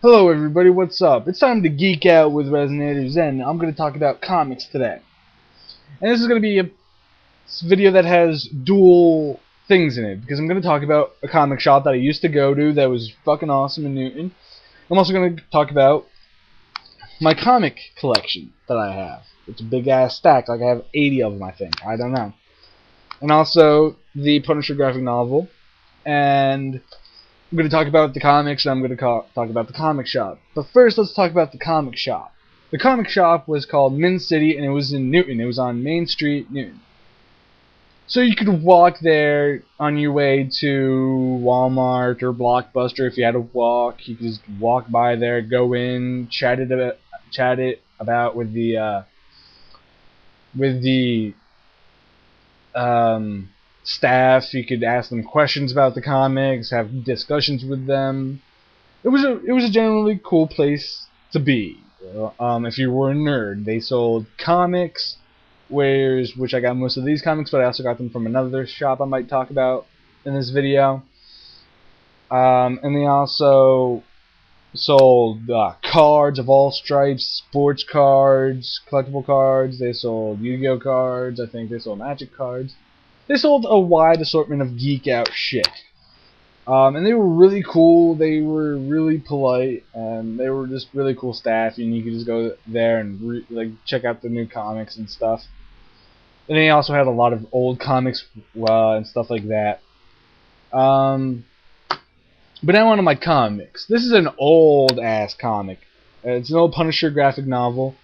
Hello everybody, what's up? It's time to geek out with RezenatorZen. I'm going to talk about comics today. And this is going to be a video that has dual things in it, because I'm going to talk about a comic shop that I used to go to that was fucking awesome in Newton. I'm also going to talk about my comic collection that I have. It's a big ass stack, like I have 80 of them I think, I don't know. And also the Punisher graphic novel, and I'm going to talk about the comics, and I'm going to talk about the comic shop. But first, let's talk about the comic shop. The comic shop was called Min City, and it was in Newton. It was on Main Street, Newton. So you could walk there on your way to Walmart or Blockbuster if you had to walk. You could just walk by there, go in, chat it about with the staff. You could ask them questions about the comics, have discussions with them. It was a generally cool place to be. If you were a nerd, they sold comics, which I got most of these comics, but I also got them from another shop I might talk about in this video. And they also sold cards of all stripes, sports cards, collectible cards. They sold Yu-Gi-Oh cards. I think they sold Magic cards. They sold a wide assortment of geek out shit. And they were really cool. They were really polite, and they were just really cool staff. And you could just go there and check out the new comics and stuff. And they also had a lot of old comics and stuff like that. But now on to my comics. This is an old ass comic. It's an old Punisher graphic novel.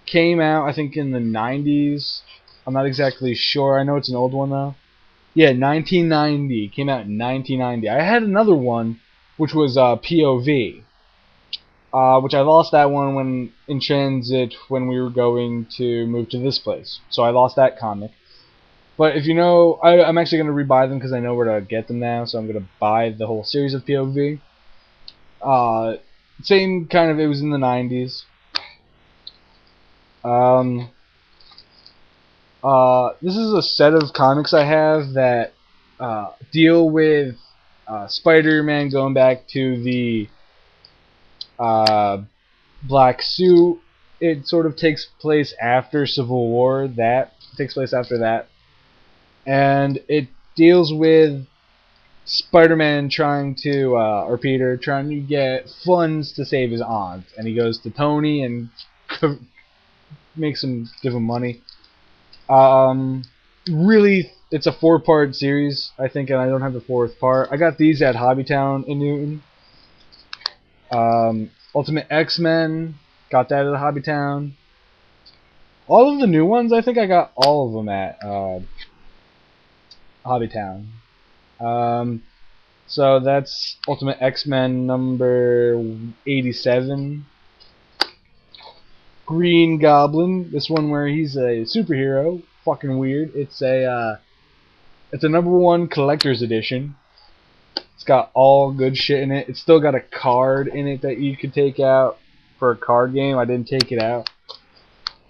Came out, I think, in the 90s. I'm not exactly sure. I know it's an old one though. Yeah, 1990. Came out in 1990. I had another one, which was POV, which I lost that one when in transit when we were going to move to this place. So I lost that comic. But if you know, I'm actually going to rebuy them because I know where to get them now. So I'm going to buy the whole series of POV. Same kind of, it was in the 90s. This is a set of comics I have that deal with Spider-Man going back to the black suit. It sort of takes place after Civil War. That takes place after that. And it deals with Spider-Man trying to, or Peter, trying to get funds to save his aunt. And he goes to Tony and makes him give him money. Really, it's a 4-part series, I think, and I don't have the 4th part. I got these at Hobbytown in Newton. Ultimate X-Men, got that at Hobbytown. All of the new ones, I think I got all of them at Hobbytown. So that's Ultimate X-Men number 87. Green Goblin, this one where he's a superhero, fucking weird. It's a #1 collector's edition. It's got all good shit in it. It's still got a card in it that you could take out for a card game. I didn't take it out.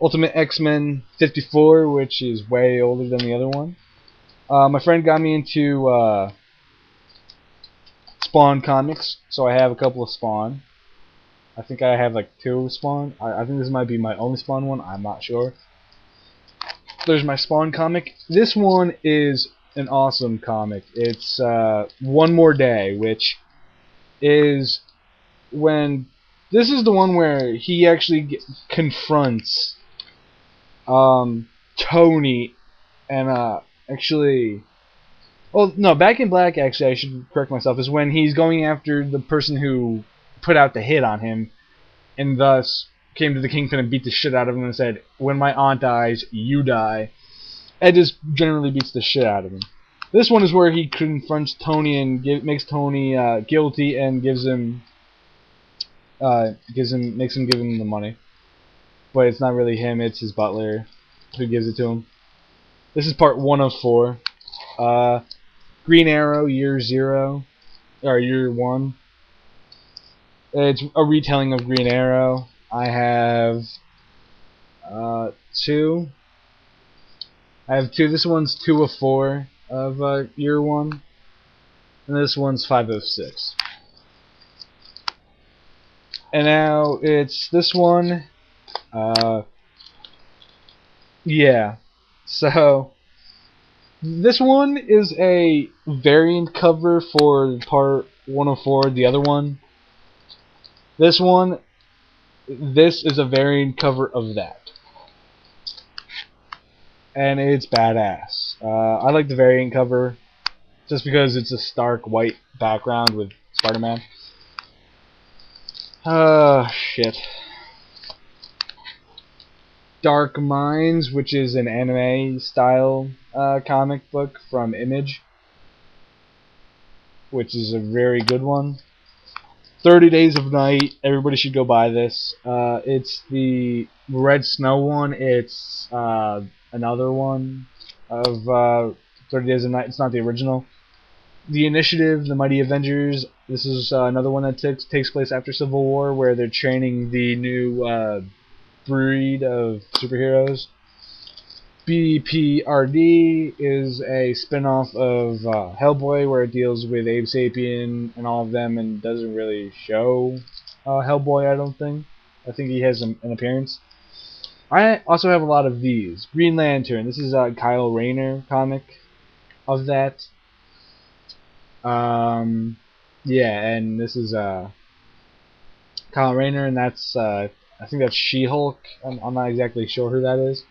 Ultimate X-Men 54, which is way older than the other one. My friend got me into Spawn comics, so I have a couple of Spawn. I think I have like 2 Spawn. I think this might be my only Spawn one. I'm not sure. There's my Spawn comic. This one is an awesome comic. It's One More Day, which is when this is the one where he actually confronts Tony and actually. Oh no, Back in Black. Actually, I should correct myself. Is when he's going after the person who put out the hit on him, and thus came to the Kingpin and beat the shit out of him and said, "When my aunt dies, you die." Ed just generally beats the shit out of him. This one is where he confronts Tony and makes Tony guilty and makes him give him the money. But it's not really him; it's his butler who gives it to him. This is part 1 of 4. Green Arrow, Year 0 or Year 1. It's a retelling of Green Arrow. I have 2. I have 2. This one's 2 of 4 of Year 1. And this one's 5 of 6. And now it's this one. Yeah. So this one is a variant cover for part 104. The other one. This one. This is a variant cover of that. And it's badass. I like the variant cover just because it's a stark white background with Spider-Man. Shit. Dark Minds, which is an anime style comic book from Image, which is a very good one. 30 Days of Night, everybody should go buy this. It's the Red Snow one. It's another one of 30 Days of Night. It's not the original. The Initiative, The Mighty Avengers. This is another one that takes place after Civil War, where they're training the new breed of superheroes. BPRD is a spin-off of Hellboy, where it deals with Abe Sapien and all of them, and doesn't really show Hellboy, I don't think. I think he has an appearance. I also have a lot of these. Green Lantern. This is a Kyle Rayner comic of that. Yeah, and this is Kyle Rayner, and that's I think that's She-Hulk. I'm not exactly sure who that is.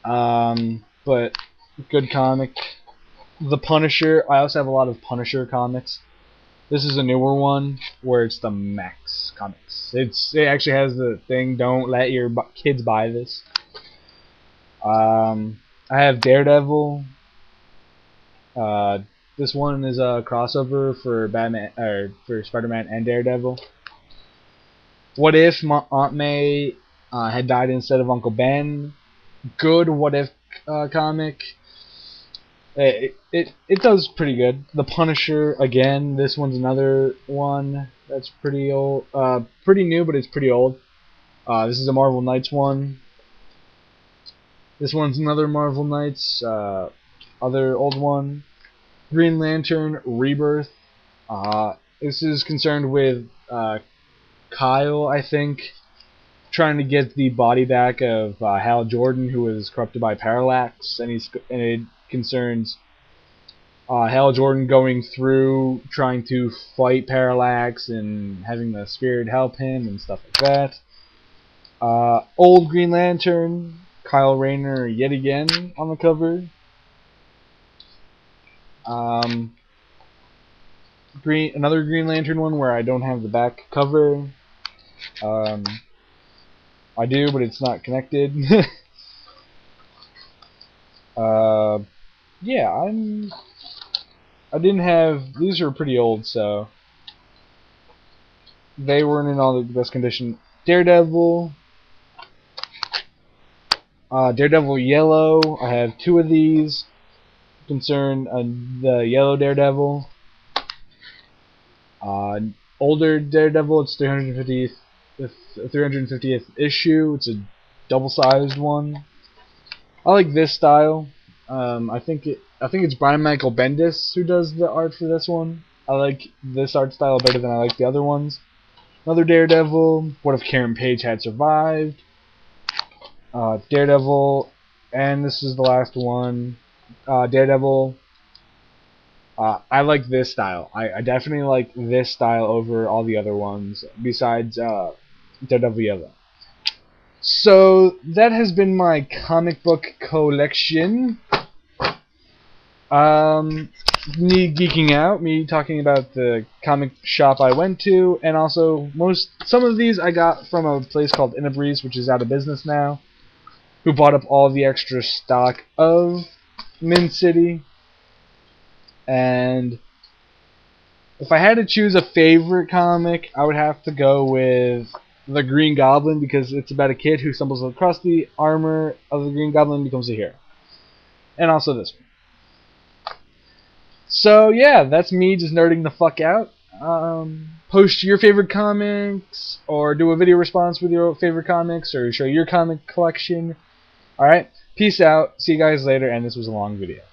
But good comic. The Punisher. I also have a lot of Punisher comics. This is a newer one where it's the Max comics. It actually has the thing, don't let your kids buy this. I have Daredevil. This one is a crossover for Batman or for Spider-Man and Daredevil. What if Aunt May had died instead of Uncle Ben? Good What If comic. It does pretty good. The Punisher, again, this one's another one that's pretty old, pretty new, but it's pretty old. This is a Marvel Knights one. This one's another Marvel Knights, other old one. Green Lantern Rebirth. This is concerned with Kyle, I think, trying to get the body back of Hal Jordan, who was corrupted by Parallax, and it concerns Hal Jordan going through trying to fight Parallax and having the Spirit help him and stuff like that. Old Green Lantern, Kyle Rayner yet again on the cover. Another Green Lantern one where I don't have the back cover. I do, but it's not connected. Yeah, I didn't have. These are pretty old, so they weren't in all the best condition. Daredevil. Daredevil Yellow. I have two of these. Concern the Yellow Daredevil. Older Daredevil. It's 350th issue. It's a double-sized one. I like this style. I think it's Brian Michael Bendis who does the art for this one. I like this art style better than I like the other ones. Another Daredevil. What if Karen Page had survived? Daredevil, and this is the last one. Daredevil. I like this style. I definitely like this style over all the other ones, besides Daredevil Yellow. So that has been my comic book collection. Me geeking out, me talking about the comic shop I went to, and also some of these I got from a place called Breeze, which is out of business now, who bought up all the extra stock of Min City. And if I had to choose a favorite comic, I would have to go with the Green Goblin, because it's about a kid who stumbles across the armor of the Green Goblin and becomes a hero. And also this one. So yeah, that's me just nerding the fuck out. Post your favorite comics, or do a video response with your favorite comics, or show your comic collection. Alright, peace out, see you guys later, and this was a long video.